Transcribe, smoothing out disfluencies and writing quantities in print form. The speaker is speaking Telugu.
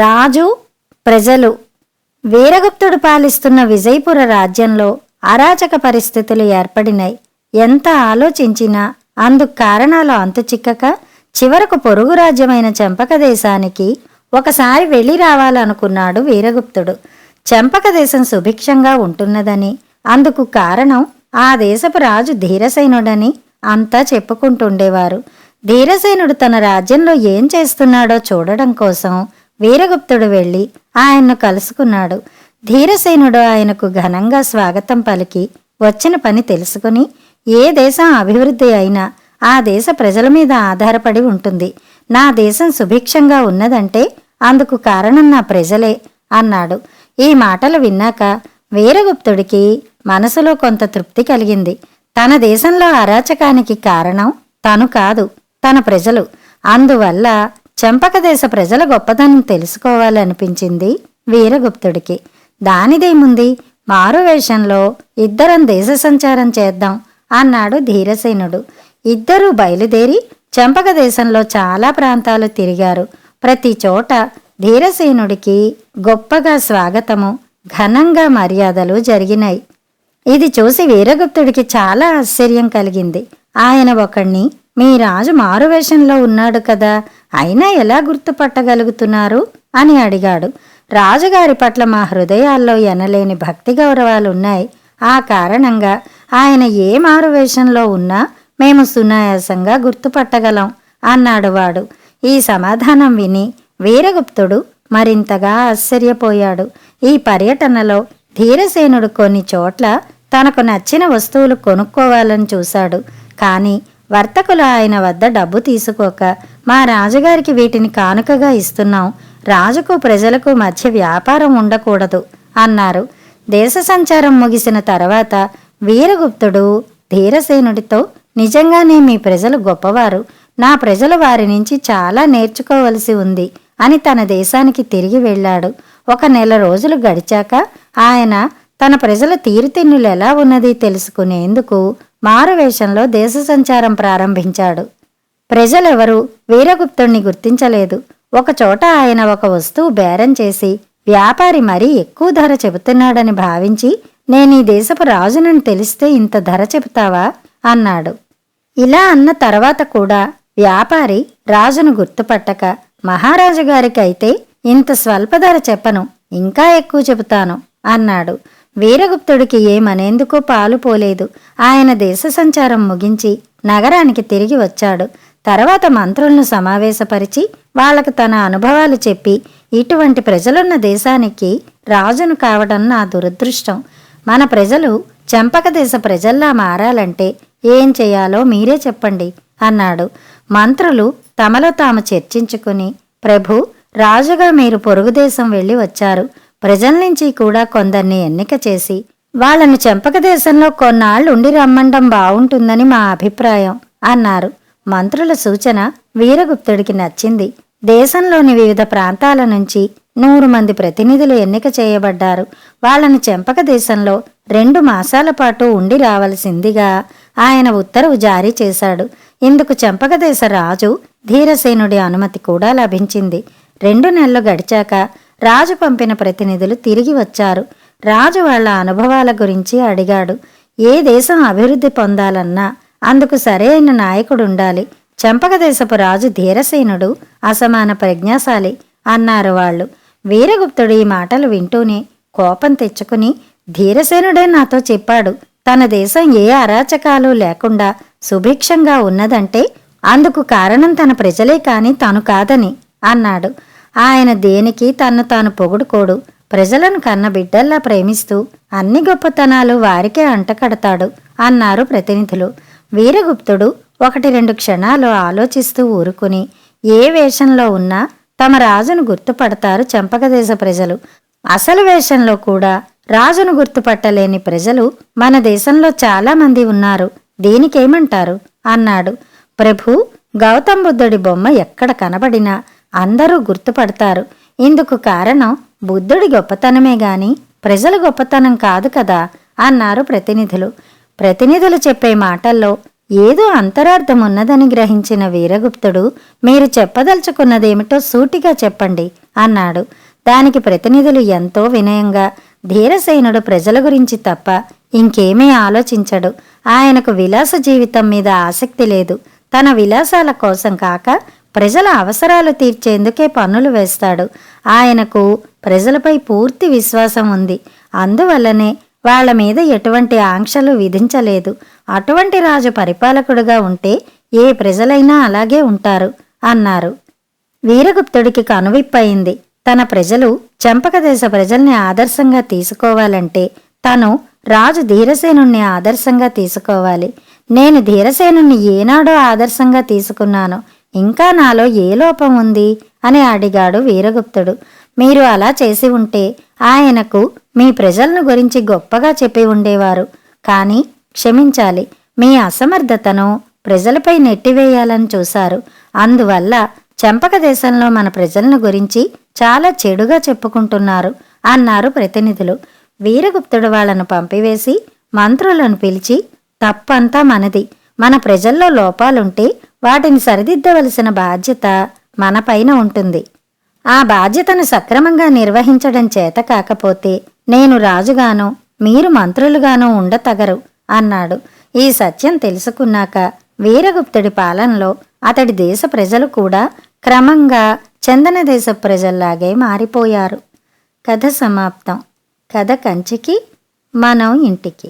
రాజు, ప్రజలు. వీరగుప్తుడు పాలిస్తున్న విజయపుర రాజ్యంలో అరాచక పరిస్థితులు ఏర్పడినాయి. ఎంత ఆలోచించినా అందుకు కారణాలు అంతుచిక్కక చివరకు పొరుగు రాజ్యమైన చెంపక దేశానికి ఒకసారి వెళ్ళి రావాలనుకున్నాడు వీరగుప్తుడు. చెంపక దేశం సుభిక్షంగా ఉంటున్నదని, అందుకు కారణం ఆ దేశపు రాజు ధీరసేనుడని అంతా చెప్పుకుంటుండేవారు. ధీరసేనుడు తన రాజ్యంలో ఏం చేస్తున్నాడో చూడడం కోసం వీరగుప్తుడు వెళ్ళి ఆయన్ను కలుసుకున్నాడు. ధీరసేనుడు ఆయనకు ఘనంగా స్వాగతం పలికి వచ్చిన పని తెలుసుకుని, ఏ దేశం అభివృద్ధి అయినా ఆ దేశ ప్రజల మీద ఆధారపడి ఉంటుంది. నా దేశం సుభిక్షంగా ఉన్నదంటే అందుకు కారణం నా ప్రజలే అన్నాడు. ఈ మాటలు విన్నాక వీరగుప్తుడికి మనసులో కొంత తృప్తి కలిగింది. తన దేశంలో అరాచకానికి కారణం తను కాదు, తన ప్రజలు. అందువల్ల చెంపక దేశ ప్రజల గొప్పతనం తెలుసుకోవాలనిపించింది వీరగుప్తుడికి. దానిదేముంది, మారువేషంలో ఇద్దరం దేశ సంచారం చేద్దాం అన్నాడు ధీరసేనుడు. ఇద్దరూ బయలుదేరి చెంపక దేశంలో చాలా ప్రాంతాలు తిరిగారు. ప్రతి చోట ధీరసేనుడికి గొప్పగా స్వాగతము, ఘనంగా మర్యాదలు జరిగినాయి. ఇది చూసి వీరగుప్తుడికి చాలా ఆశ్చర్యం కలిగింది. ఆయన ఒకణ్ణి, మీ రాజు మారువేషంలో ఉన్నాడు కదా, అయినా ఎలా గుర్తుపట్టగలుగుతున్నారు అని అడిగాడు. రాజుగారి పట్ల మా హృదయాల్లో ఎనలేని భక్తి గౌరవాలున్నాయి. ఆ కారణంగా ఆయన ఏ మారువేషంలో ఉన్నా మేము సునాయాసంగా గుర్తుపట్టగలం అన్నాడు వాడు. ఈ సమాధానం విని వీరగుప్తుడు మరింతగా ఆశ్చర్యపోయాడు. ఈ పర్యటనలో ధీరసేనుడు కొన్ని చోట్ల తనకు నచ్చిన వస్తువులు కొనుక్కోవాలని చూశాడు. కానీ వర్తకులు ఆయన వద్ద డబ్బు తీసుకోక, మా రాజుగారికి వీటిని కానుకగా ఇస్తున్నాం, రాజుకు ప్రజలకు మధ్య వ్యాపారం ఉండకూడదు అన్నారు. దేశ సంచారం ముగిసిన తర్వాత వీరగుప్తుడు ధీరసేనుడితో, నిజంగానే మీ ప్రజలు గొప్పవారు, నా ప్రజలు వారి నుంచి చాలా నేర్చుకోవలసి ఉంది అని తన దేశానికి తిరిగి వెళ్ళాడు. 1 నెల రోజులు గడిచాక ఆయన తన ప్రజల తీరుతెన్నులు ఎలా ఉన్నది తెలుసుకునేందుకు మారువేషంలో దేశ సంచారం ప్రారంభించాడు. ప్రజలెవరూ వీరగుప్తుణ్ణి గుర్తించలేదు. ఒకచోట ఆయన ఒక వస్తువు బేరం చేసి వ్యాపారి మరీ ఎక్కువ ధర చెబుతున్నాడని భావించి, నేనీ దేశపు రాజునని తెలిస్తే ఇంత ధర చెబుతావా అన్నాడు. ఇలా అన్న తర్వాత కూడా వ్యాపారి రాజును గుర్తుపట్టక, మహారాజు గారికైతే ఇంత స్వల్ప ధర చెప్పను, ఇంకా ఎక్కువ చెబుతాను అన్నాడు. వీరగుప్తుడికి ఏమనేందుకో పాలు పోలేదు. ఆయన దేశ సంచారం ముగించి నగరానికి తిరిగి వచ్చాడు. తర్వాత మంత్రులను సమావేశపరిచి వాళ్లకు తన అనుభవాలు చెప్పి, ఇటువంటి ప్రజలున్న దేశానికి రాజును కావడం నా దురదృష్టం. మన ప్రజలు చెంపక దేశ ప్రజల్లా మారాలంటే ఏం చేయాలో మీరే చెప్పండి అన్నాడు. మంత్రులు తమలో తాము చర్చించుకుని, ప్రభు, రాజుగా మీరు పొరుగుదేశం వెళ్ళి వచ్చారు. ప్రజల నుంచి కూడా కొందరిని ఎన్నిక చేసి వాళ్లను చెంపక దేశంలో కొన్నాళ్ళు ఉండి రమ్మండం బావుంటుందని మా అభిప్రాయం అన్నారు. మంత్రుల సూచన వీరగుప్తుడికి నచ్చింది. దేశంలోని వివిధ ప్రాంతాల నుంచి 100 మంది ప్రతినిధులు ఎన్నిక చేయబడ్డారు. వాళ్లను చెంపక దేశంలో 2 మాసాల పాటు ఉండి రావలసిందిగా ఆయన ఉత్తర్వు జారీ చేశాడు. ఇందుకు చెంపక దేశ రాజు ధీరసేనుడి అనుమతి కూడా లభించింది. 2 నెలలు గడిచాక రాజు పంపిన ప్రతినిధులు తిరిగి వచ్చారు. రాజు వాళ్ల అనుభవాల గురించి అడిగాడు. ఏ దేశం అభివృద్ధి పొందాలన్నా అందుకు సరైన నాయకుడుండాలి. చెంపక దేశపు రాజు ధీరసేనుడు అసమాన ప్రజ్ఞాశాలి అన్నారు వాళ్ళు. వీరగుప్తుడు ఈ మాటలు వింటూనే కోపం తెచ్చుకుని, ధీరసేనుడే నాతో చెప్పాడు, తన దేశం ఏ అరాచకాలు లేకుండా సుభిక్షంగా ఉన్నదంటే అందుకు కారణం తన ప్రజలే కాని తను కాదని అన్నాడు. ఆయన దేనికి తన్ను తాను పొగుడుకోడు. ప్రజలను కన్న బిడ్డల్లా ప్రేమిస్తూ అన్ని గొప్పతనాలు వారికే అంటకడతాడు అన్నారు ప్రతినిధులు. వీరగుప్తుడు 1-2 క్షణాలు ఆలోచిస్తూ ఊరుకుని, ఏ వేషంలో ఉన్నా తమ రాజును గుర్తుపడతారు చెంపకదేశ ప్రజలు. అసలు వేషంలో కూడా రాజును గుర్తుపట్టలేని ప్రజలు మన దేశంలో చాలా మంది ఉన్నారు, దీనికేమంటారు అన్నాడు. ప్రభు, గౌతమ్ బుద్ధుడి బొమ్మ ఎక్కడ కనబడినా అందరూ గుర్తుపడతారు. ఇందుకు కారణం బుద్ధుడి గొప్పతనమే గాని ప్రజల గొప్పతనం కాదు కదా అన్నారు ప్రతినిధులు. ప్రతినిధులు చెప్పే మాటల్లో ఏదో అంతరార్థమున్నదని గ్రహించిన వీరగుప్తుడు, మీరు చెప్పదలుచుకున్నదేమిటో సూటిగా చెప్పండి అన్నాడు. దానికి ప్రతినిధులు ఎంతో వినయంగా, ధీరసేనుడు ప్రజల గురించి తప్ప ఇంకేమీ ఆలోచించడు. ఆయనకు విలాస జీవితం మీద ఆసక్తి లేదు. తన విలాసాల కోసం కాక ప్రజల అవసరాలు తీర్చేందుకే పన్నులు వేస్తాడు. ఆయనకు ప్రజలపై పూర్తి విశ్వాసం ఉంది. అందువల్లనే వాళ్ల మీద ఎటువంటి ఆంక్షలు విధించలేదు. అటువంటి రాజు పరిపాలకుడుగా ఉంటే ఏ ప్రజలైనా అలాగే ఉంటారు అన్నారు. వీరగుప్తుడికి కనువిప్పయింది. తన ప్రజలు చంపక దేశ ప్రజల్ని ఆదర్శంగా తీసుకోవాలంటే తను రాజు ధీరసేనుణ్ణి ఆదర్శంగా తీసుకోవాలి. నేను ధీరసేనుణ్ణి ఏనాడో ఆదర్శంగా తీసుకున్నాను, ఇంకా నాలో ఏ లోపం ఉంది అని అడిగాడు వీరగుప్తుడు. మీరు అలా చేసి ఉంటే ఆయనకు మీ ప్రజలను గురించి గొప్పగా చెప్పి ఉండేవారు. కానీ క్షమించాలి, మీ అసమర్థతను ప్రజలపై నెట్టివేయాలని చూశారు. అందువల్ల చంపక దేశంలో మన ప్రజలను గురించి చాలా చెడుగా చెప్పుకుంటున్నారు అన్నారు ప్రతినిధులు. వీరగుప్తుడు వాళ్లను పంపివేసి మంత్రులను పిలిచి, తప్పంతా మనది. మన ప్రజల్లో లోపాలుంటే వాటిని సరిదిద్దవలసిన బాధ్యత మనపైన ఉంటుంది. ఆ బాధ్యతను సక్రమంగా నిర్వహించడం చేత కాకపోతే నేను రాజుగాను, మీరు మంత్రులుగాను ఉండతగరు అన్నాడు. ఈ సత్యం తెలుసుకున్నాక వీరగుప్తుడి పాలనలో అతడి దేశ ప్రజలు కూడా క్రమంగా చందన దేశ ప్రజల్లాగే మారిపోయారు. కథ సమాప్తం. కథ కంచికి, మనం ఇంటికి.